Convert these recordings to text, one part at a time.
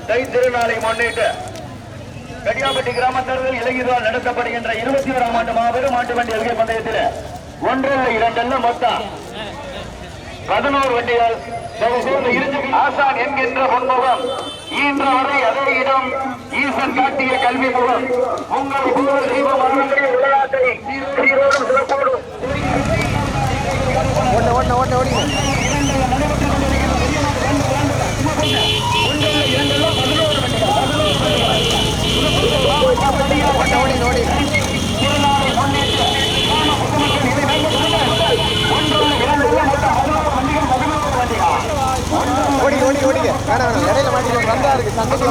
தை திருநாளை முன்னிட்டு கடியாப்பட்டி கிராமத்தர்கள் இளைஞர்களால் நடத்தப்படுகின்ற 21ஆம் ஆண்டு மாபெரும் மாட்டு வண்டி அருகே பந்தயத்தில் 1 2 மொத்தம் 11 வண்டிகள். ஆசான் என்கின்ற பொன்முகம் ஈன்ற வரை அதே இடம் ஈசன் காட்டிய கல்வி முகம் உங்கள் புகழ் தெய்வம் விளையாட்டை சீரோடும் சிறப்போடும் ஓடிக்க வேணாம் இடையில மாட்டி வந்தா இருக்கு சந்தைக்கு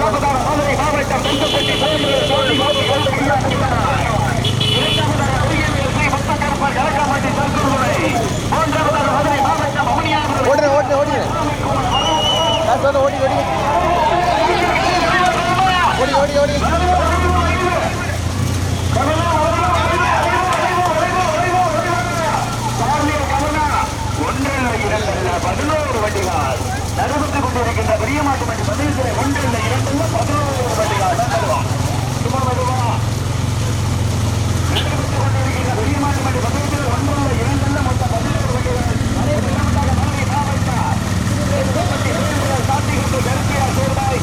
ஓடுங்க ஓடி நடைபெற்றுக் கொண்டிருக்கின்ற பெரிய மாட்டு வண்டி பதினேழு 1 2 11 வண்டிகள் சும்மா வருவா. நடைபெற்றுக் கொண்டிருக்கின்ற பெரிய மாட்டு வண்டி பதினேழு 1 2 மொத்தம் 11 வண்டிகள். சாத்திகொண்டு கருத்தியா சோர்வாய்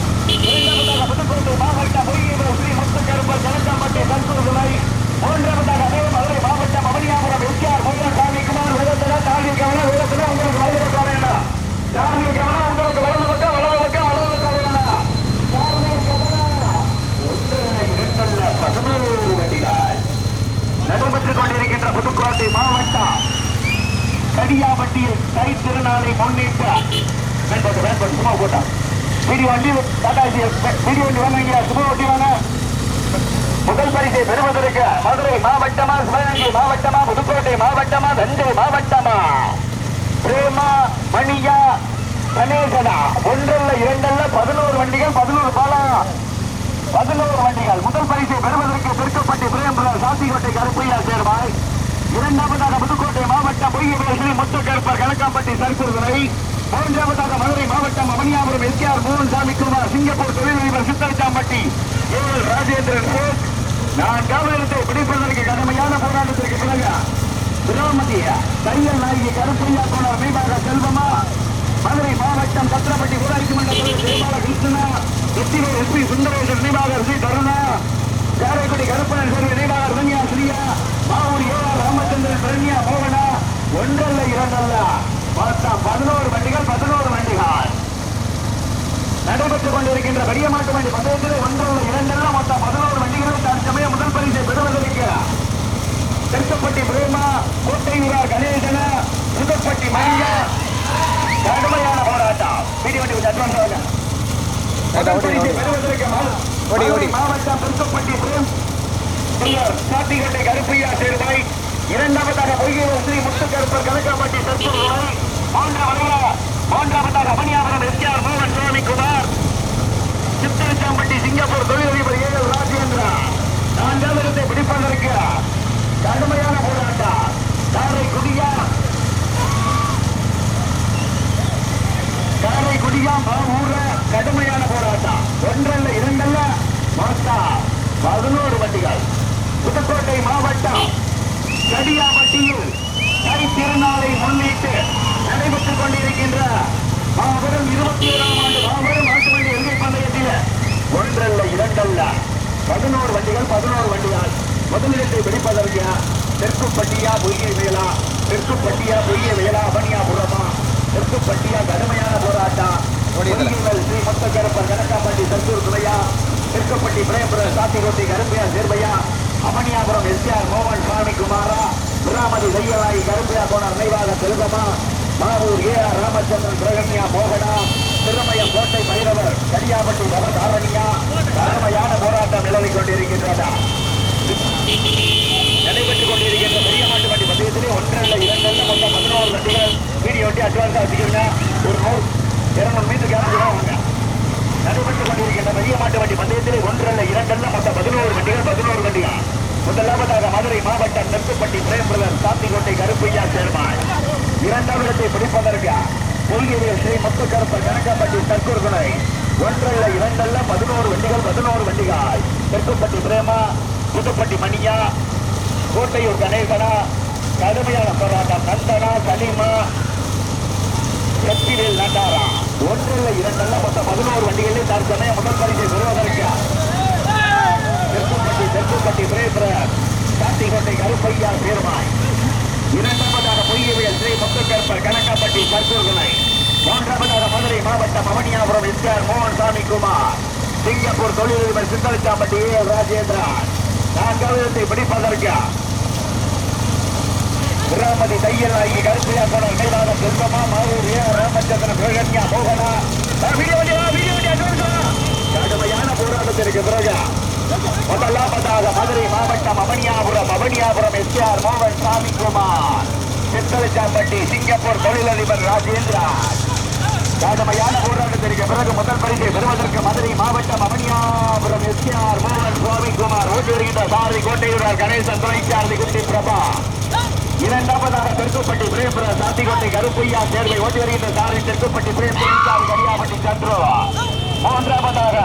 புதுக்கோட்டை மாவட்டம் பொய்யவர் ஸ்ரீ முத்துக்கருப்பர் கணக்காம்பட்டி தற்கொலை 3வது அதே மதுரை மாவட்டம் அவனியாபுரம் எஸ்ஆர் முருகசாமி குமார் வேதத்துல தாண்டிக்கான வேதத்துல உங்களுக்கு வயது காரணம் உங்களுக்கு வலது பக்கம் வலது பக்கம் வலது காரணம் 11 வண்டிகள் நடைபெற்றுக் கொண்டிருக்கின்ற புதுக்கோட்டை மாவட்டம் கடியாப்பட்டியில் தை திருநாளை முன்னிட்டு சும்மா போட்டான் வீடியோ வண்டி வீடியோ வண்டி வாங்க சும்மா வண்டி வாங்க. முதல் பரிசை பெறுவதற்கு மதுரை மாவட்டமா சிவகங்கை மாவட்டமா புதுக்கோட்டை மாவட்டமா தஞ்சை மாவட்டமா பிரேமா மணியா கணேசனா 1 2 11 வண்டிகள் 11 பாலம் 11 வண்டிகள். முதல் பரிசை பெறுவதற்கு திருக்கப்பட்டி பிரேம்புரம் சாத்திகோட்டை கருப்பையா சேர்வாய். 2வது புதுக்கோட்டை மாவட்டம் பொய்யவேல் ஸ்ரீ முத்துக்கருப்பர் கணக்காம்பட்டி சர்க்குருதுறை. 3வது மதுரை மாவட்டம் அவனியாபுரம் எஸ்ஆர் மோகன்சாமி குமார் சிங்கப்பூர் தொழிலதிபர் சித்தரிச்சாம்பட்டி ஏஎல் ராஜேந்திரன். 4வது இடத்தை பிடிப்பதற்கு கடுமையான போராட்டத்திற்கு பிறகு விராமதிய தையல் நாயகி கருப்பையா கோணர் மேம்பாக செல்வமா மதுரை மாவட்டம் சத்திரப்பட்டி ஊராட்சி மன்றத்தில் தேவால கிருஷ்ணா வெற்றிவேல் எஸ்பி சுந்தரேசன் நினைவாளர் ஸ்ரீ தருணா காரைக்குடி கருப்பணன் சேர்வு நினைவாளர் ரன்யா ஸ்ரீயா மாவூர் ஏஆர் ராமச்சந்திரன் ரன்யா மோகனா 1 2 மொத்தம் 11 வண்டிகள் 11 வண்டிகள் நடைபெற்றுக் கொண்டிருக்கின்ற பெரிய மாட்டு வண்டி பந்தயத்தில் 1 2 மொத்தம் 11 வண்டிகள். தற்சமயம் முதல் பரிசை பெறுவதற்கு தெற்கப்பட்டி பிரேமா கோட்டை வீரர் கணேசன புதுப்பட்டி மணியா கடுமையான போராட்டம். வீடியோ வண்டி கொஞ்சம் அட்வான்ஸ் ஆகுங்க. பெறுவதற்கு மாவட்டம் தெற்கப்பட்டி பிரேம் சாத்திகோட்டை கருப்பையா சேர்வாய். 2வது பொய்யவர் ஸ்ரீ முத்துக்கருப்பர் கணக்காம்பட்டி தற்போது 3வது அவனியாபுரம் எஸ்ஆர் மோகன் சுவாமி குமார் சித்தரிச்சாம்பட்டி சிங்கப்பூர் தொழிலதிபர் ஏஎல் ராஜேந்திரா. 4வது இடத்தை பிடிப்பதற்கு கடுமையான போராட்டம். காரைக்குடியா ஊர கடுமையான போராட்டம். 1 2 மொத்தம் 11 வண்டிகள். புதுக்கோட்டை மாவட்டம் கடியாப்பட்டியில் தை திருநாளை முன்னிட்டு நடைபெற்றுக் கொண்டிருக்கின்ற மாபெரும் 21ஆம் ஆண்டு மாபெரும் மாட்டு வண்டி எல்கை பந்தயத்தில் 1 2 11 வண்டிகள் 11 வண்டிகள். முதலிடத்தை பிடிப்பதற்கு தெற்குப்பட்டியா பொய்யை வேளா அவனியாபுரமா தெற்குப்பட்டியா கடுமையான போராட்டம். ஸ்ரீ முத்துக்கருப்பர் கணக்காம்பட்டி தந்தூர் துணையா தெற்குப்பட்டி பிரேம்புரம் சாத்திகோட்டை கருப்பையா சேர்வையா அவனியாபுரம் எஸ்ஆர் மோகன் சுவாமி குமாரா விராமதி தையலாயி கருப்பையா கோணர் நினைவாக செல்வமா மாவூர் ஏஆர் ராமச்சந்திரன் பிரகன்யா மோகனா திருமயம் கோட்டை பைரவர் கடியாப்பட்டி பவதாரணியா கடுமையான போராட்டம் நிலவிக் கொண்டிருக்கின்றன. நடைபெற்றுக் கொண்டிருக்கின்ற பெரிய மாட்டு வண்டி பந்தயத்திலே 1 2 மொத்தம் 11 வண்டிகள். வீடியோ வண்டி அட்வான்ஸா வச்சுக்கிறீங்க. ஒரு 200 மீட்டர் கேரண்டி நடைபெற்றுக் கொண்டிருக்கின்ற பெரிய மாட்டு வண்டி பந்தயத்திலே 1 2 மொத்தம் 11 வண்டிகள் 11 வண்டிகள். முதலாவதாக மதுரை மாவட்டம் தெற்குப்பட்டி பிரேம்புரம் சாத்திகோட்டை கருப்பையா சேர்மான். 2வது இடத்தை பிடிப்பதற்கு பொய்யவேல் ஸ்ரீ முத்துக்கருப்பர் கணக்காம்பட்டி தற்கொலை 1 2 பிரேமா, புதுப்பட்டி மணியா, கோட்டையூர் கணேசனா, கடுமையான போராட்டம் நந்தனா, சலீமா, சக்திவேல் நண்டாரா. ஒன்றில் இரண்டல்ல மொத்தம் 11 வண்டிகளில் தற்சமயம் முதல் பரிசை பெறுவதற்கு தெற்குப்பட்டி பிரேபரர், காட்டிக்கோட்டை கருப்பையா சேர்மாய், இரண்டாவதாக பொய்யவியல் ஸ்ரீ முத்துக்கருப்பர் கணக்காப்பட்டி கற்பூர்களை, மூன்றாவதாக மதுரை மாவட்டம் அவனியாபுரம் எஸ்ஆர் மோகன் சாமி குமார், சிங்கப்பூர் தொழிலதிபர் சித்தலிச்சாம்பட்டி ஏ ராஜேந்திரன். நான்காவது பிடிப்பதற்கு கிராமதி தையல் ஆகி கருப்பையா போன கைதாக செல்வமா மாவூர் ஏ ராமச்சந்திரன் பிரகன்யா மோகனா. கடுமையான போராட்டத்திற்கு பிறகு முதலாவதாக மதுரை மாவட்டம் அவனியாபுரம் எஸ்ஆர் மோகன் சாமி குமார், சித்தலிச்சாம்பட்டி சிங்கப்பூர் தொழிலதிபர் ராஜேந்திரன். கடுமையான போராட்டத்திற்கு பிறகு முதல் பரிசை பெறுவதற்கு மதுரை மாவட்டம் அவனியாபுரம் எஸ்ஆர் மோகன் சுவாமி குமார் ஓட்டி வருகின்ற சாரதி கோட்டையூரார் கணேசன் துணைச்சாரதி குட்டி பிரபா. இரண்டாவதாக தெற்குப்பட்டி பிரேம்பர சாத்திக்கோட்டை கருப்பையா சேர்வை ஓட்டி வருகின்ற சாரதி தெற்குப்பட்டி பிரேம் துணைச்சாரதி கரியாப்பட்டி சந்திரு. மூன்றாவதாக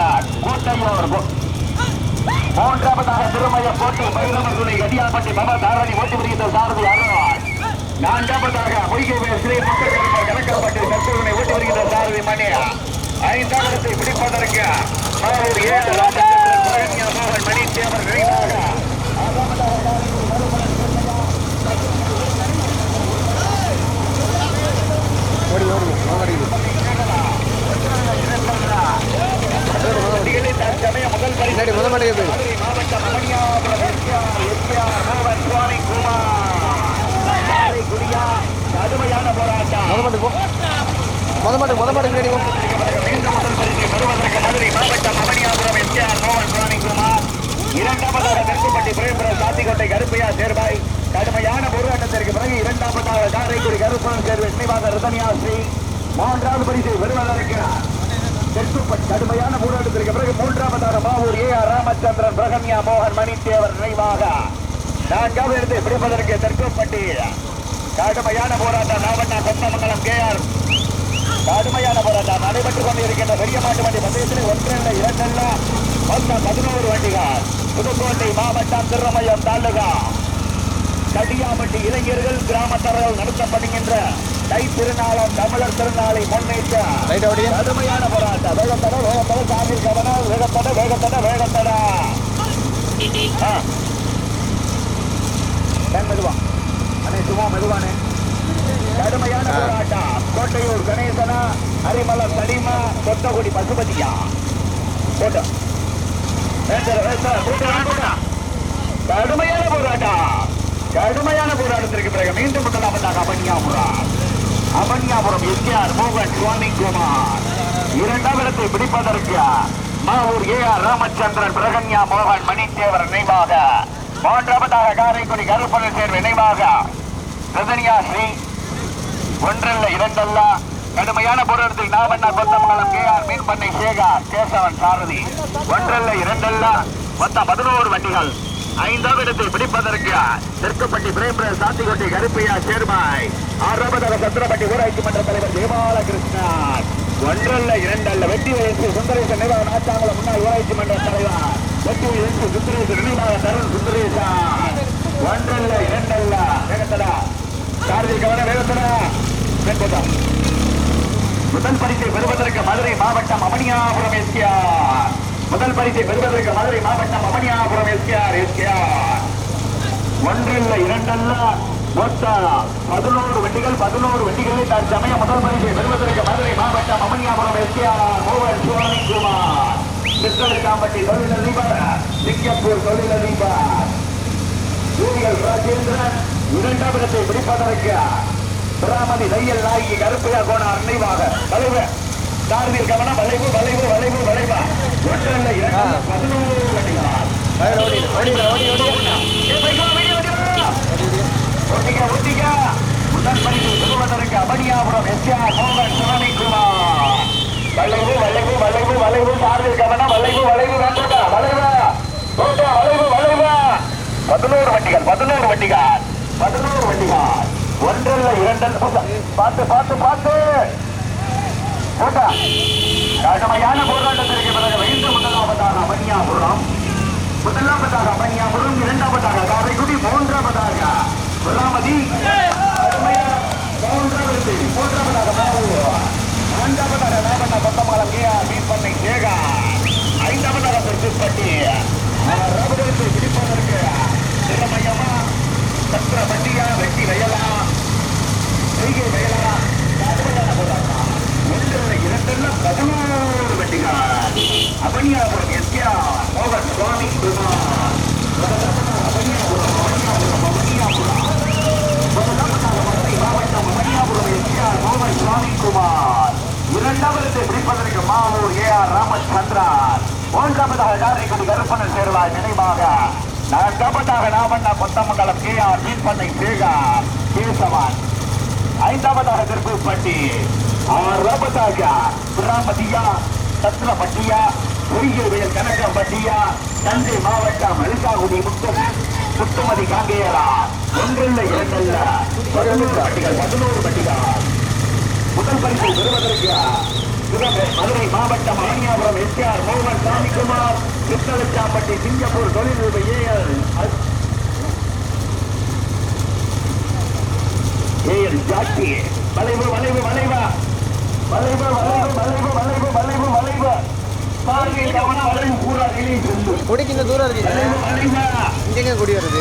திருமய கோட்டை பைரவர் துணை கடியாப்பட்டி பவ தாரணி ஓட்டி வருகின்ற சாரதி அருண். நான்காவதாக பொய்கைவேல் ஸ்ரீ முத்துக்கருப்பர் கணக்கப்பட்டி கற்பூரனை ஓட்டி வருகின்ற சாரதி மணி. ஐந்தாவதத்தை பிடிப்பதற்கு மாவூர் ஏ ராமச்சந்திரன் பிரகன்யா மோகன் மணி தேவர் நினைவாக முதல் பரிசு மாவட்டம் அவனியாபுரம் எஸ்ஆர் மோகன் சுவாமி குமார் குடியா. கடுமையான போராட்டம் முதல் பரிசை பெறுவதற்கு மதுரை மாவட்டம் அவனியாபுரம் எஸ்ஆர் மோகன் சுவாமி குமார். இரண்டாவதாக தெற்குப்பட்டி பிரேம்பர சாத்திக்கோட்டை கருப்பையா சேர்பாய். கடுமையான போராட்டத்திற்கு பிறகு இரண்டாவதாக காரைக்குடி கருப்பன் சேர்வை நினைவாக ரிதன்யாஸ்ரீ. மூன்றாவது பரிசை பெறுவதற்கு தெற்குப்பட்டி கடுமையான போராட்டத்திற்கு பிறகு மூன்றாவதாக மாவூர் ஏ ராமச்சந்திரன் பிரகன்யா மோகன் மணித்தேவர் நினைவாக. நான்காவது இடத்தை பிடிப்பதற்கு தெற்குப்பட்டி கடுமையான போராட்டம் நாவண்ணா சொந்தமங்கலம் கேஆர். கடுமையான போராட்டம் நடைபெற்றுக் கொண்டிருக்கின்ற பெரிய மாட்டு வண்டி பந்தயத்தில் ஒன்றல்ல இரண்டல்ல மொத்தம் 11 வண்டிகள். புதுக்கோட்டை மாவட்டம் திருமயம் தாலுகா கடியாப்பட்டி இளைஞர்கள் கிராமத்தவர்கள் நடத்தப்படுகின்ற தை திருநாளம் தமிழர் திருநாளை முன்னிட்டு கடுமையான போராட்டம். வேகத்தட சாமியில் கவனம், வேகத்தட மெதுவா அண்ணே, சும்மா மெதுவானே. கடுமையான போராட்டம். கோட்டையூர் கணேசனா, அரிமலம் சலீமா, கொத்தகுடி பசுபதியா போட்டோ. கடுமையான போராட்டத்திற்கு பிறகு மீண்டும் முதலாவதாக அவனியாபுரம் எஸ்ஆர் மோகன் சுவாமி குமார். இரண்டாம் இடத்தை பிடிப்பதற்கு மாவூர் ஏ ராமச்சந்திரன் பிரகன்யா மோகன் மணித்தேவர் நினைவாக. மூன்றாவதாக காரைக்குடி கருப்பன் சேர்வு நினைவாக ரிதன்யாஸ்ரீ. ஒன்றல்ல இரண்டல்ல கடுமையான போராட்டத்தில் நாவண்ணா கொத்தமங்கலம் கேஆர் மீன்பண்ணை சேகர் கேசவன் சாரதி. ஒன்றல்ல இரண்டல்ல மொத்தம் 11 வண்டிகள். ஐந்தாவது இடத்தை பிடிப்பதற்கு தெற்குப்பட்டி பிரேம்பர சாத்திக்கோட்டை கருப்பையா சேர்மாய். ஆறாவதாக சத்திரப்பட்டி ஊராட்சி மன்ற தலைவர் தேவாலகிருஷ்ணன். ஒன்றல்ல இரண்டல்ல வெற்றி வயசு சுந்தரேசன் நினைவாக நாச்சாங்குளம் முன்னாள் ஊராட்சி மன்ற தலைவர் வெற்றி வயசு சுந்தரேசன் நினைவாக தருண் சுந்தரேசன். ஒன்றல்ல இரண்டல்ல வேகத்தடா சாரதி கவன வேகத்தடா. முதல் பரிசை பெறுவதற்கு மதுரை மாவட்டம் அவனியாபுரம் எஸ்ஆர். முதல் பரிசை பெறுவதற்கு மதுரை மாவட்டம் அவனியாபுரம் எஸ்ஆர். ஒன்றில்ல இரண்டல்ல மொத்தம் 11 வண்டிகள். 11 வண்டிகளை தற்சமயம் முதல் பரிசை பெறுவதற்கு மதுரை மாவட்டம் அவனியாபுரம் எஸ்ஆர் மோகன் சுவாமி குமார், சித்தலிச்சாம்பட்டி தொழிலதிபர், சிங்கப்பூர் தொழிலதிபர் ராஜேந்திரன். இரண்டாம் இடத்தை பிடிப்பதற்கு பிராமதி தையல் நாயகி கருப்பையா கோணார் நினைவாக வளைவு சாரதியில் கவனம். வளைவு ஒன்றல்ல இரண்டல்ல 11 வண்டிகள். முதல் பரிசு பெறுவதற்கு அவனியாபுரம் எஸ்ஆர் மோகன் சுவாமி குமார். வளைவு சாரதியில் கவனம். வளைவு 11 வண்டிகள். ஒன்றல்ல இரண்டல்ல பார்த்து கடுமையான போராட்டத்திற்கு பிறகு மீண்டும் முதலாவதாக அவனியாபுரம். முதலாம் அவனியாபுரம் எஸ்ஆர் மோகன் சுவாமி குமார். அவனியாபுரம் மாவட்டம் அவனியாபுரம் எஸ்ஆர் மோகன் சுவாமி குமார். இரண்டாவது பிடிப்பதற்கு மாவூர் ஏஆர் ராமச்சந்திரன். மூன்றாவதாக காரைக்குடி கருப்பணன் சேர்வாய் நினைவாக. நான்காவதாக நாவண்ண கொத்தமங்கலம் கேஆர் மீன்பண்ணை சேகர் கேசவன். ஐந்தாவதாக திருப்பூர்பட்டி. ஆறாவதாக பிராமதியா சத்திரப்பட்டியா பொய்யவேல் கனகம்பட்டியா தஞ்சை மாவட்டம் அழுகாகுடி முத்துமதி காங்கேயரா. ஒன்றில் இரண்டல்ல 11 பட்டிகள் 11 பட்டிகள். முதல் பரிசு பெறுவதற்கு மதுரை மாவட்டம் ஆணியாபுரம் எஸ்ஆர் மோகன் சாமிக்குமார். சித்தலச்சாம்பட்டி சிங்கப்பூர் தொழில்நுட்ப ஏஎல் ஜாக்கி. வளைவு வளைவு வளைவா வளைவு வளைவு வளைவு வளைவு வளைவு வளைவு குடிக்கு தூரம் இருக்கு. இங்க குடி வருது.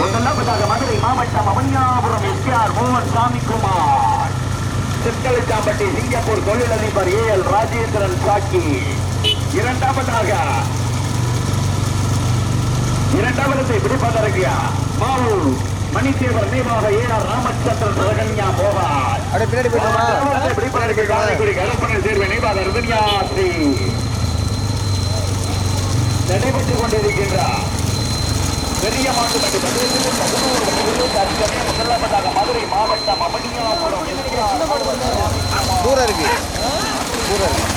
மதுரை மாவட்டம் அவனியாபுரம் எஸ்ஆர் மோகன் சாமிக்குமார். சித்தலச்சாம்பட்டி சிங்கப்பூர் தொழிலதிபர் ஏஎல் ராஜேந்திரன் சாக்கி. இரண்டாவது பிடிப்பதற்கு மாவூர் மணிதேவர் நினைவாக ஏஆர் ராமச்சந்திரன் ரகன்யா மோகன். பின்னாடி பிடிப்பதற்கு காரைக்குடி கருப்பணன் சேர்வை நினைவாக ருதன்யாஸ்ரீ நடைபெற்றுக் கொண்டிருக்கின்றார். பெரிய மாட்டு மண்டி முதலாவதாக மதுரை மாவட்டம் அவனியாபுரம் தூரம் இருக்கு. தூரம் இருக்கு.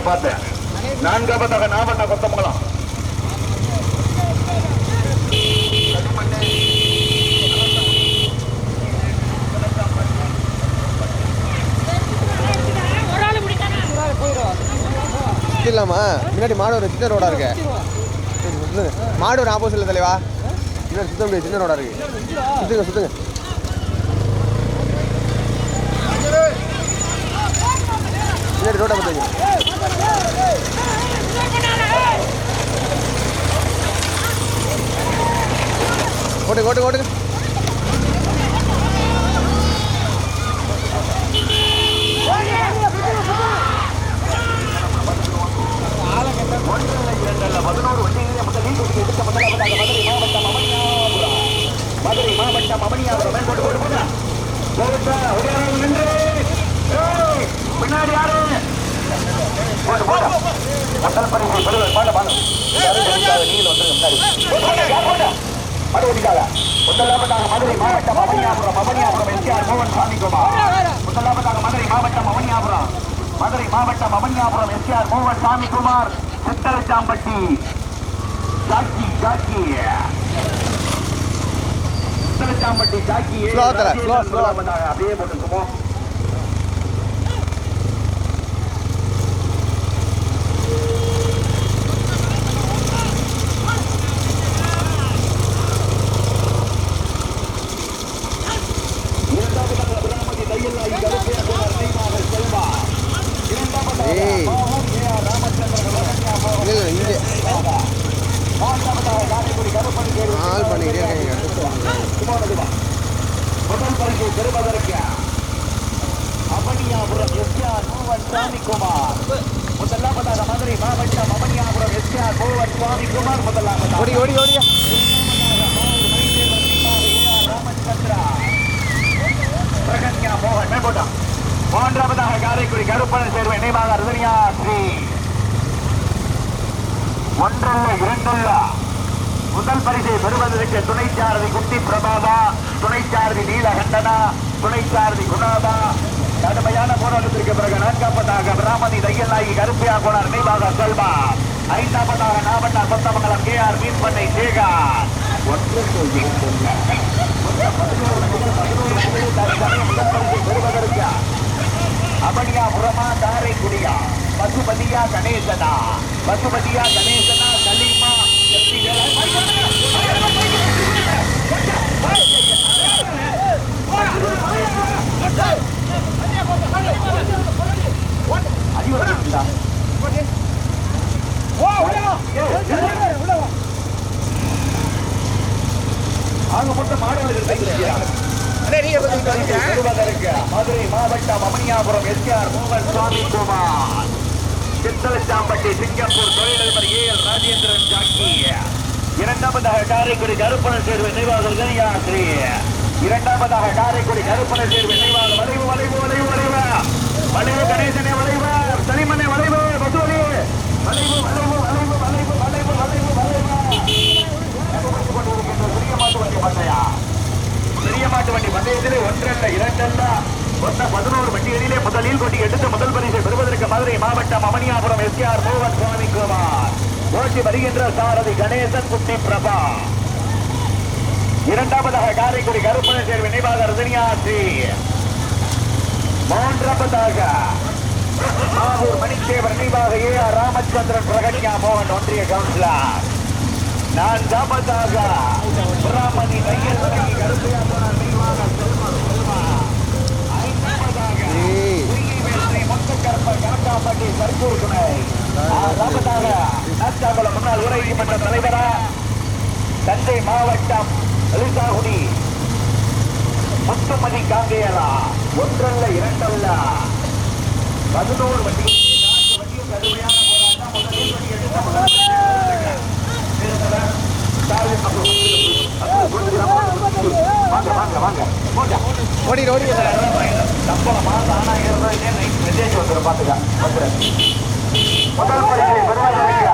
பார்த்து நான்காவதாக நாவண்ண கொத்தமங்கலம். இல்லாமா முன்னாடி மாடூர் சின்ன ரோடா இருக்கு. மாடூர் ஆப்போசிட்ல தலைவா சுத்த முடியாது. சின்ன ரோடா இருக்கு. சுத்துங்க சுத்துங்க. முன்னாடி ரோட்டை பார்த்துங்க. ஓட்டுங்க ஓட்டுங்க ஓட்டுங்க. மதுரை மாவட்டம் அவனியாபுரம் பின்னாடி யாரு முதல் பரிசு மதுரை மாவட்டம் அவனியாபுரம் எஸ்ஆர் மோகன் சாமிக்குமார். முதலாவதாக மதுரை மாவட்டம் அவனியாபுரம் எஸ்ஆர் மோகன் சாமிக்குமார். சித்தலச்சாம்பட்டி சாக்கி சித்தலச்சாம்பட்டி சாக்கி அப்படியே போட்டுக்குமோ. சுவாமிக்குமார். முதலாவதாக மதுரை மாவட்டம் அமனியாபுரம் எஸ்ஆர் மோகன் சுவாமிக்குமார் முதலாவதாக. ஓடி ஓடி ஓடியா ராமச்சந்திரா பிரகன்யா மோகன் மேம்போட்டான். மூன்றாவதாக காரைக்குடி கருப்பணன் சேர்வை நினைவாக ரஜினியா ஸ்ரீ. ஒன்றல்ல இரண்டல்ல முதல் பரிசை பெறுவதற்கு துணை சாரதி குட்டி பிரபாதா, துணை சாரதி நீலகண்டனா, துணை சாரதி குணாதா. கடுமையான போராட்டத்திற்கு பிறகு நான்காவதாக பிராமதி தையல் நாயகி கருப்பையா கோணர் நினைவாக செல்வா. ஐந்தாவதாக நாவண்ணார் கொத்தமங்கலம் KR மீன்பண்ணை சேகர். பெறுவதற்கு அமனியாபுரமா காரைக்குடியா பசுபதியா கணேசனா, பசுபதியா கணேசனா சலீமா மதுரை மாவட்டம் அமனியாபுரம் எஸ்ஆர் மோகன் சுவாமிக்குமார். சித்தலச்சாம்பட்டி சிங்கப்பூர் தொழிலதிபர் AL ராஜேந்திரன் ஜாக்கி. இரண்டாவதாக காரைக்குடி கருப்பணன் சேர்வு நினைவாக ஸ்ரீ. இரண்டாவதாக காரைக்குடி கருப்பணன் சேர்வு நினைவாக வளைவு வளைவு வளைவு வளைவு வளைவு கணேசனே வளைவு சனிமனை வளைவு பசுவலி வளைவு வளைவு வளைவு வளைவு வளைவு வளைவு வளைவு. பெரிய மாட்டு வண்டி பந்தயா, பெரிய மாட்டு வண்டி பந்தயத்திலே ஒன்றல்ல இரண்டல்ல மொத்த 11 வண்டிகளிலே முதலில் கொண்டு எடுத்து முதல் பரிசை பெறுவதற்கு மதுரை மாவட்டம் அமனியாபுரம் எஸ்ஆர் மோகன் சுவாமிக்குமார். ஓட்டி வருகின்ற சாரதி கணேசன் குட்டி பிரபா. இரண்டாவதாக காரைக்குடி கருப்பணன் சேர்வு நினைவாக ரஜினியா ஸ்ரீ. மூன்றாவதாக மாவூர் மணித்தேவர் நினைவாக AR ராமச்சந்திரன் பிரகன்யா மோகன் ஒன்றிய கவுன்சிலர். நான்காவதாக பிராமதி தையல் நாயகி கருப்பையா கோணர் நினைவாக செல்வா. ஐந்தாவதாக கணக்காப்பட்டி சர்க்கூர் துணை. ஆறாவதாக நாச்சாகுளம் முன்னாள் ஊராட்சிமன்ற தலைவரா தஞ்சை மாவட்டம் எலிசாகுடி முத்துமதி காங்கேயலா. ஒன்றல்ல இரண்டல்ல 11 வண்டிகள் 4 வண்டியும் கடுமையான போராட்டம். முதலில் வண்டி எடுத்த முதல் வாங்க வாங்க வாங்க போட்டா ஓடி ஓடி சம்பளம் மாதம் ஆனா மெசேஜ் வந்துடும் பாத்துக்க. முதல் பரிசை பெறுவதற்கு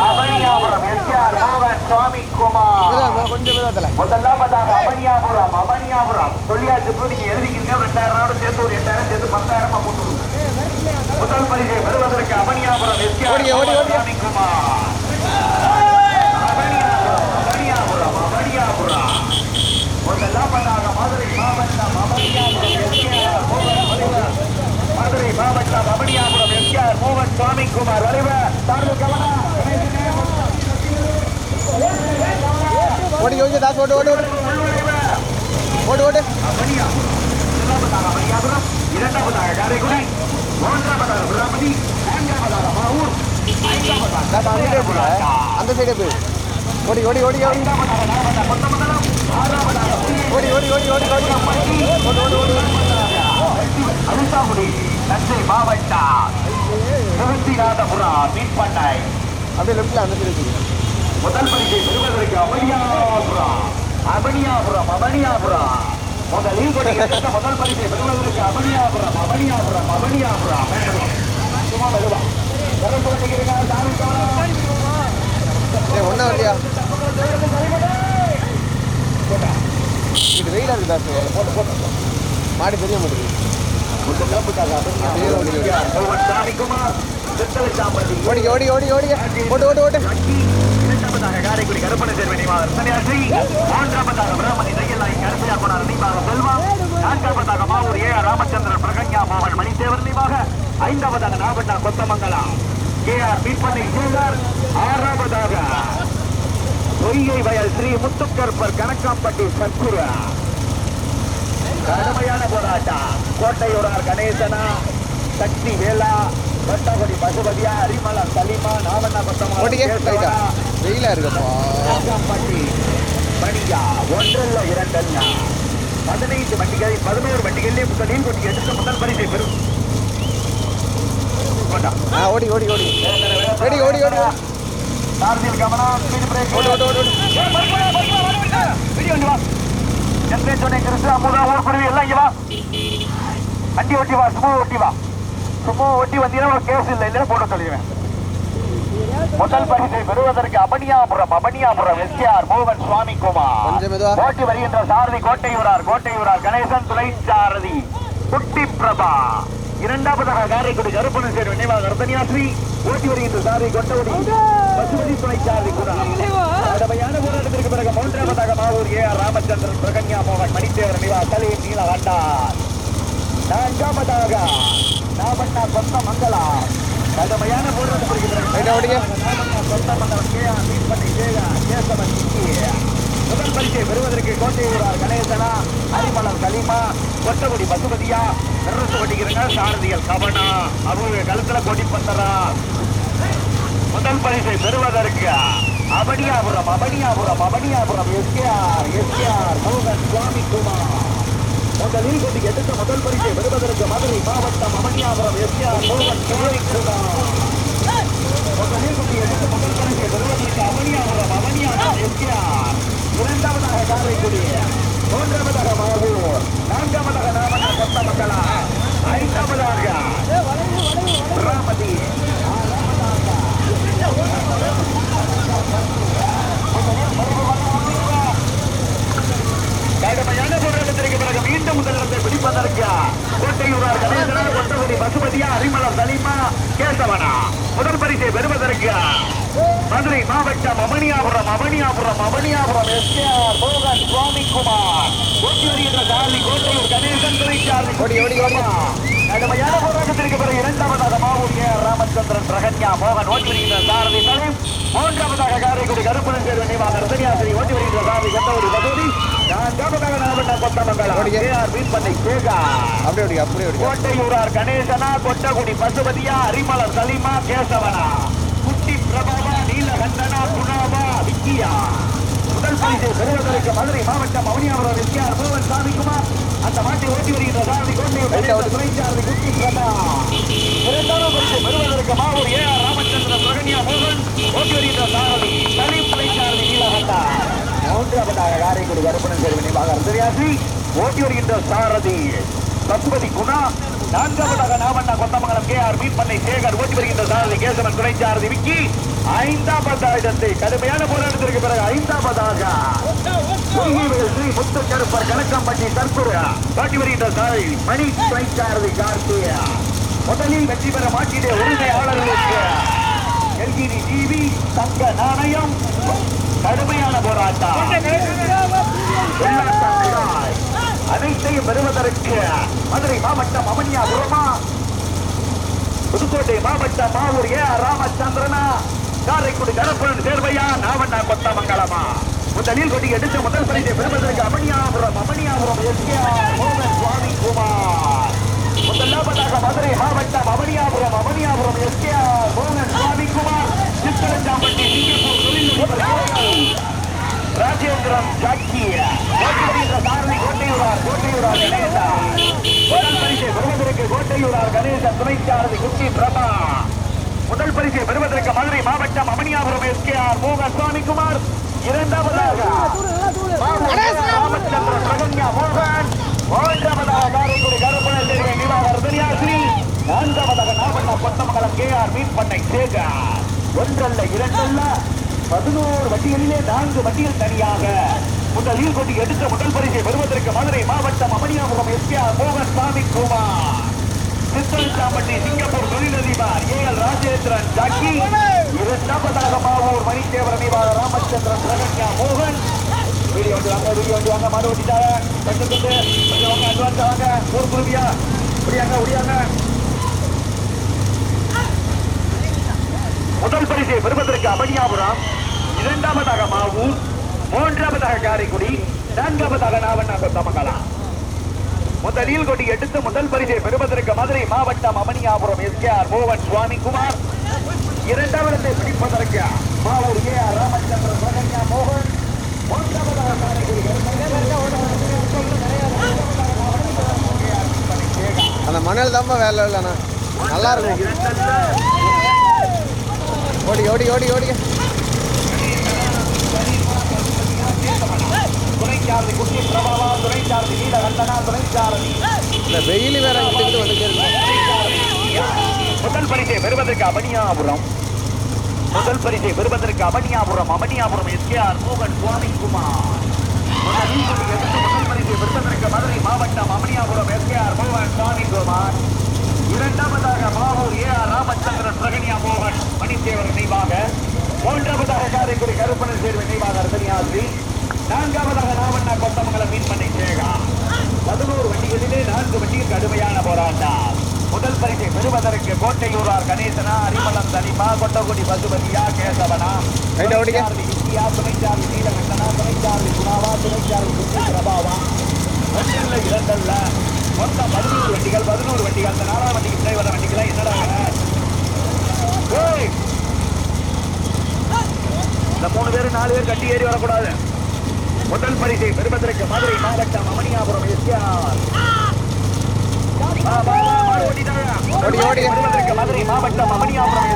அமனியாபுரம் எஸ்ஆர் மோகன் சுவாமிக்குமார். கொஞ்சம் முதலாவதாக அமனியாபுரம் சொல்லியாச்சு. நீங்க எழுதிக்கிங்க 2000 சேர்த்து ஒரு 8000 சேர்த்து 10,000 போட்டு முதல் பரிசை பெறுவதற்கு அமனியாபுரம் எஸ்ஆர் சுவாமிக்குமார். அமனியாபுரம் முதலாவதாக மதுரை மாவட்டம் அமனியாபுரம் எஸ்ஆர் மோகன் சுவாமிக்குமார் வளைவு ஓடி ஓடி தாஸ் ஓடு ஓடு ஓடு ஓடு ஓடு. அமனியாபுரம் இரண்டாவதாக காரைக்குடி, மூன்றாவதாக பிராமதி, நான்காவதாக மாவூர், அந்த சைடே போய் ஓடி ஓடி ஓடி ஓடி ஐந்தாவதாக நாவண்ணா கொத்தமங்கலம், ஆறாவதாக ஓடி ஓடி ஓடி ஓடி ஓடி ஓடி ஓடி ஓடி அலிசாகுடி தஞ்சை மாவட்டம் திருச்சிநாதபுரம் மீன்பண்ணை. அப்படியே லெஃப்ட்ல அந்த சைடு முதல் பரிசை பெறுவதற்கு அமனியாபுரம் முதலில் கொண்டு முதல் பரிசை பெறுவதற்கு அமனியாபுரம் சும்மா வருவா ஒன்னா இல்லையா இது வெயிலா இருக்கு தாஸ் போட்டு போட்டு மாடி தெரிய மாட்டேங்குது. ஓடி ஓடி ஓடி ஓடி ஓட்டு ஓட்டு ஓட்டு. இரண்டாவதாக காரைக்குடி கருப்பணன் சேர்வை நினைவாக சன்னியாசி, மூன்றாவதாக பிராமணி தையல் நாயகி கருப்பையா கோணர் நினைவாக செல்வா, நான்காவதாக மாவூர் AR ராமச்சந்திரன் பிரகன்யா மோகன் மணித்தேவர் நினைவாக, ஐந்தாவதாக நாவண்ணா கொத்தமங்கலம் KR மீன்பண்ணை சேகர், ஆறாவதாக பொய்கை வயல் ஸ்ரீ முத்துக்கருப்பர் கணக்காம்பட்டி சத்குரு. கடுமையான போராட்டம். கோட்டையூரார் கணேசனா, சக்தி வேலா, கொட்டகுடி பசுபதியா, அரிமலா சலீமா, நாவண்ணா கொத்தமங்கலம் வெயிலா இருக்குப்பா. கணக்காம்பட்டி மணியா. ஒன்றல்ல இரண்டல்ல 15 வண்டிகள் 11 வண்டிகளிலே முதலில் கொண்டு எடுத்த முதல் பரிசை பெறும். ஓடி ஓடி ஓடி ஓடி ஓடி ஓடி சாரதியில் கவனம், ஸ்பீட் பிரேக். ஓடி ஓடி ஓடி வீடியோ வா. எத்தனை சொன்ன கிறிஸ்து அமுதா ஊர்குருவி எல்லாம் இங்க வா. வண்டி ஓட்டி வா, சும்மா ஓட்டி வா. சும்மா ஓட்டி வந்தீங்கன்னா ஒரு கேஸ் இல்லை, இல்லைன்னா போட சொல்லிடுவேன். முதல் பரிசை பெறுவதற்கு அபனியாபுரம் எஸ்ஆர் மோகன் சுவாமி குமார் ஓட்டி வருகின்ற சாரதி கோட்டையூரார் கணேசன் துணை சாரதி குட்டி பிரபா. இரண்டாவதாக காரைக்குடி கருப்பணன் சேர் நினைவாக ரத்தனியாஸ்ரீ ஓட்டி வருகின்ற சாரதி கொட்டகுடி பசுபதி துணை சாரதி குணார். கடுமையான போராட்டத்திற்கு பிறகு மூன்றாவதாக மாவூர் ஏஆர் ராமச்சந்திரன் பிரகன்யா மோகன் மணித்தேவர் நினைவாக சலீம் நீலகண்டார். நான்காவதாக நாமண்ணா சொந்த மங்களா. கடுமையான போராட்டத்திற்கு முதல் பரிசை பெறுவதற்கு கோட்டையூரார் கணேசனா, அரிமலர் கலிமா, கொட்டகுடி பசுபதியா நிறுத்து வட்டிக்கிறங்க. சாரதிகள் கவனா அவங்க கழுத்துல கொடி பந்தரா. முதல் பரிசை பெறுவதற்கு அபனியாபுரம் எஸ்கேஆர் மோகன் சுவாமி குமார். முதலில் கொண்டு எடுத்த முதல் பரிசை பெறுவதற்கு மதுரை மாவட்டம் அபனியாபுரம் எஸ்கேஆர் மோகன் சுவாமி குமார். முதலில் கொண்டு எடுத்த முதல் பரிசை பெறுவதற்கு அபனியாபுரம் எஸ்கேஆர். இரண்டாவதாக காரைக்குடி, மூன்றாவதாக மாவூர், நான்காவதாக நாமண்ணா சொந்த மக்களா, ஐந்தாவதாக ராமதி. கடுமையான போராட்டத்திற்கு பிறகு மீண்டும் முதலிடத்தை பிடிப்பதற்கு கோட்டையூரார் கணேசனா, கொட்டகுடி பசுபதியா, அரிமலர் சலீமா, கேசவனா. முதல் பரிசை பெறுவதற்கு மதுரை மாவட்டம் அபனியாபுரம் எஸ்கேஆர் மோகன் சுவாமி குமார் ஓட்டி வருகின்ற சாரதி கோட்டையூர் கணேசன் துணை சாரதி. கடுமையான போராட்டத்திற்கு பிறகு இரண்டாவதாக மாவூர் ஏஆர் ராமச்சந்திரன் பிரகன்யா மோகன் ஓட்டி வருகின்ற சாரதி சலீம். மூன்றாவதாக காரைக்குடி கருப்பணன் சேர் நினைவாக ரத்தனியாஸ்ரீ ஓட்டி வருகின்ற சாரதி கொட்டகுடி பசுபதி. நான்காவதாக நாமண்ணா சொந்த மங்களா ஏஆர் மீன்பண்ணை சேகர். கோட்டையூரார் கணேசனா, கொட்டகுடி பசுபதியா, அரிமலர் சலீமா, கேசவனா, குட்டி பிரபாவா, நீலகண்டனா, குணாவா, விக்கியா. முதல் பரிசை பெறுவதற்கு மதுரை மாவட்டம் அபனியாபுரம் எஸ்கேஆர் மோகன் சாமிக்குமார். அந்த மாட்டை ஓட்டி வருகின்ற சாரதி கோட்டையூர் துணை சாரதி குட்டி பிரபா. இரண்டாவது பரிசை பெறுவதற்கு மாவூர் ஏஆர் ராமச்சந்திரன் பிரகன்யா மோகன் ஓட்டி வருகின்ற சாரதி சலீம் துணை சாரதி நீலகண்டா. மூன்றாவதாக காரைக்குடி கருப்பணன் சேர் நினைவாக ரத்தனியாஸ்ரீ ஓட்டி வருகின்ற சாரதி பசுபதி குணா. நான்காவதாக நாமண்ணா கொத்தமங்கலம் கேஆர் மீன்பண்ணை சேகர் ஓட்டி வருகின்ற சாரதி கேசவன் துணை சாரதி விக்கி. ஐந்தாவதாக கடுமையான போராட்டத்திற்கு பிறகு ஐந்தாவதாக ஸ்ரீ முத்து கருப்பர் கணக்கம்பட்டி தற்புரா ஓட்டி வருகின்ற சாரதி மணி துணை சாரதி கார்த்தியா. முதலில் வெற்றி பெற மாட்டிய உரிமையாளர்களுக்கு எல்இடி டிவி, தங்க நாணயம். கடுமையான போராட்டம் அனைத்தையும் பெறுவதற்கு மதுரை மாவட்டம் அபனியாபுரமா, புதுக்கோட்டை மாவட்டம் மாவூர் ஏஆர் ராமச்சந்திரனா, காரைக்குடி கருப்பணன் சேர்வையா, நாமண்ணா கொத்தமங்கலமா. முதலில் கொடி எடுத்த முதல் பரிசை பெறுவதற்கு அபனியாபுரம் எஸ்கேஆர் மோகன் சுவாமி குமார். முதலாவதாக மதுரை மாவட்டம் அபனியாபுரம் எஸ்கேஆர் மோகன் சுவாமி குமார். சித்தரஞ்சாம்பட்டி சிங்கப்பூர் ராஜேந்திரன் ஜாக்கிய சாரதி கோட்டையூரார் கணேசா. முதல் பரிசை பெறுவதற்கு கோட்டையூரார் கணேசன் துணை சாரதி குட்டி பிரபா. முதல் பரிசை பெறுவதற்கு மதுரை மாவட்டம் அபனியாபுரம் எஸ்கேஆர் மோகன் சுவாமி குமார். இரண்டாவதாக ராமச்சந்திரன் பிரகன்யா மோகன். மூன்றாவதாக காரைக்குடி கருப்பணன் சேர் நினைவாக ரத்தனியாஸ்ரீ. நான்காவதாக நாமண்ணா கொத்தமங்கலம் கேஆர் மீன்பண்ணை சேகர். ஒன்றல்ல இரண்டல்ல 11 வண்டிகளிலே 4 வண்டிகள் தனியாக முதலில் கொண்டு எடுத்த முதல் பரிசை பெறுவதற்கு மதுரை மாவட்டம் அபனியாபுரம் எஸ்கேஆர் மோகன் சாமி குமார். சித்தரஞ்சாம்பட்டி சிங்கப்பூர் தொழிலதிபர் ஏஎல் ராஜேந்திரன் ஜாக்கி. இரண்டாவதாக மாவூர் மணித்தேவர் நினைவாக ராமச்சந்திரன் பிரகன்யா மோகன். வீடியோ வாங்க மாடு ஓட்டிட்டாங்க. கொஞ்சம் வாங்க, அட்வான்ஸ் வாங்க. ஊர் குருவியா ஒடியாங்க. முதல் பரிசை பெறுவதற்கு அபனியாபுரம், இரண்டாவதாக மாவூர், மூன்றாவதாக காரைக்குடி, நான்காவதாக நாமண்ணா கொத்தமங்கலா. முதலில் கொடி எடுத்து முதல் பரிசை பெறுவதற்கு மதுரை மாவட்டம் அபனியாபுரம் எஸ்கேஆர் மோகன் சுவாமி குமார். இரண்டாவதை பிடிப்பதற்கு மாவூர் ஏஆர் ராமச்சந்திரன் பிரகன்யா மோகன். மூன்றாவதாக காரைக்குடி நாள் தான்ப்பா வேலை இல்லைண்ணா நல்லா இருக்கும். ஓடிக்க ஓடிக்க ஓடிக்க ஓடிக்க. இந்த வெயில் வேற கிட்ட வந்துட்டே இருக்கும். முதல் பரிசை பெறுவதற்கு அமனியாபுரம் அமனியாபுரம் எஸ்கேஆர் மோகன் சுவாமிக்குமார். முதல் பரிசை பெறுவதற்கு மதுரை மாவட்டம் அமனியாபுரம் எஸ்கேஆர் மோகன் சுவாமிக்குமார். இரண்டாவதாக மாவூர் ஏஆர் ராமச்சந்திரன் பிரகன்யா மோகன் மணித்தேவர் நினைவாக. மூன்றாவதாக காரைக்குடி கருப்பணன் சேர்வு நினைவாக ரத்தனியாசி. நான்காவதாக நாவண்ணா கொத்தமங்கலம் மீன்மண்ணை சேகா. 11 வண்டிகளிலே 4 வண்டியில் கடுமையான போராட்டம். முதல் பரிசை பெறுவதற்கு கோட்டையூரார் கணேசனா, அரிமளம் தனிமா, கொட்டகுடி பசுபதியா, கேசவனா, இந்தியா, துணைச்சார்வி நீலகண்டனா, துணைச்சார்வி குணாவா, துணைச்சார்வி பிரபாவா. ஒன்றில் இரண்டல்ல மொத்தம் 11 வண்டிகள். 11 வண்டிகள். அந்த 4ஆம் வண்டிக்கு பிள்ளை வர வண்டிகளாம் என்னடா இந்த 3 பேர் 4 பேர் கட்டி ஏறி வரக்கூடாது. முதல் பரிசை பெறுவதற்கு மதுரை மாவட்டம் அமனியாபுரம் எஸ்கேஆர் மதுரை மாவட்டம் அமனியாபுரம்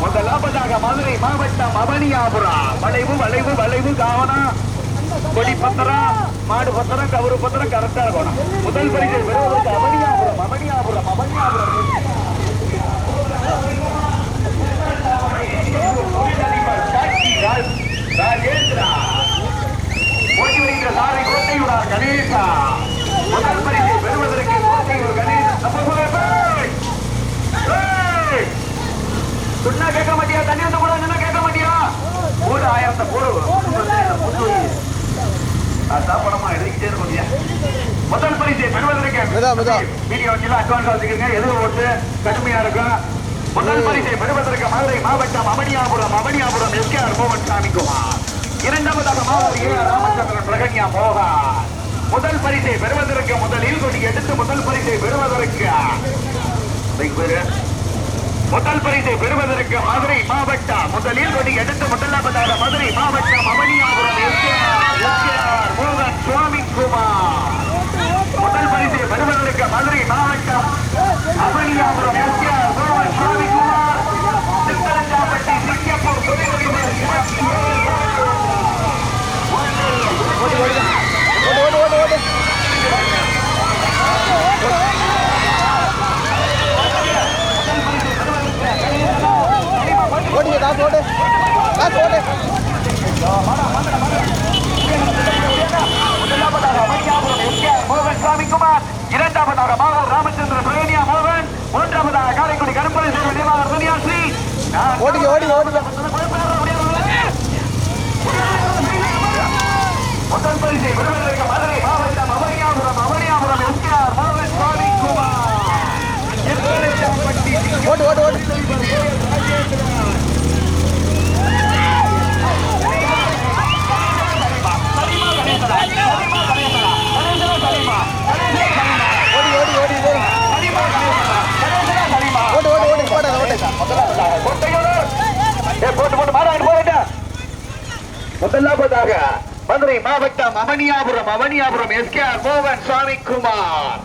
முதலாவதாக மதுரை மாவட்டம் அமனியாபுரம். வளைவு வளைவு வளைவு காவனா கொடி பத்திரம் மாடு பத்திரம் கவுரு பத்திரம் கரெக்டா இருக்கணும். முதல் பரிசை பெறுவதற்கு அமனியாபுரம் அமனியாபுரம் அமனியாபுரம் ராஜேந்திரா சாரி கோட்டையூரார் கணேசா. முதல் பரிசை பெறுவதற்கு கோட்டையூர் கணேசா. சொன்னா கேட்க மாட்டியா? தண்ணி வந்து கூட என்ன கேட்க மாட்டியா? போடு 1000 போடு. சாப்பிடமா எடுத்துக்கிட்டே இருக்க. முதல் பரிசை பெறுவதற்கு வீடியோ அட்வான்ஸ் வச்சுக்கிறீங்க. எதுவும் ஓட்டு கடுமையா இருக்கும். முதல் பரிசை பெறுவதற்கு மதுரை மாவட்டம் அமனியாபுரம் எஸ்கேஆர் மோகன் சாமிக்குமார். இரண்டாவதாக மாவூர் ஏஆர் ராமச்சந்திரன் பிரகன்யா மோகன். முதல் பரிசை பெறுவதற்கு முதலில் கொடி எடுத்து முதல் பரிசை பெறுவதற்கு மதுரை மாவட்டம் முதலில் கொடி எடுத்து முதலாவதாக மதுரை மாவட்டம் அமனியாபுரம் எஸ்கேஆர் மோகன் சுவாமிக்குமார். முதல் பரிசை பெறுவதற்கு மதுரை மாவட்டம் அமனியாபுரம் எஸ்கேஆர் மோகன் சுவாமிக்குமார். சித்தரஞ்சாப்பட்டி சிங்கப்பூர் துணைமுடிவர் மோகன் சுவாமிக்குமார். இரண்டாவதாக மாவூர் ராமச்சந்திரன் பிரகன்யா மோகன். மூன்றாவதாக காரைக்குடி கருப்பணன் சேர்வு நினைவாக ரத்தனியாசி. முதல் பரிசை பெறுவதற்கு மதுரை மாவட்டம் அமனியாபுரம் எஸ்கேஆர் மோகன் சுவாமிக்குமார். முதலாவதாக மதுரை மாவட்டம் அமனியாபுரம் எஸ்கேஆர் மோகன் சுவாமிக்குமார்.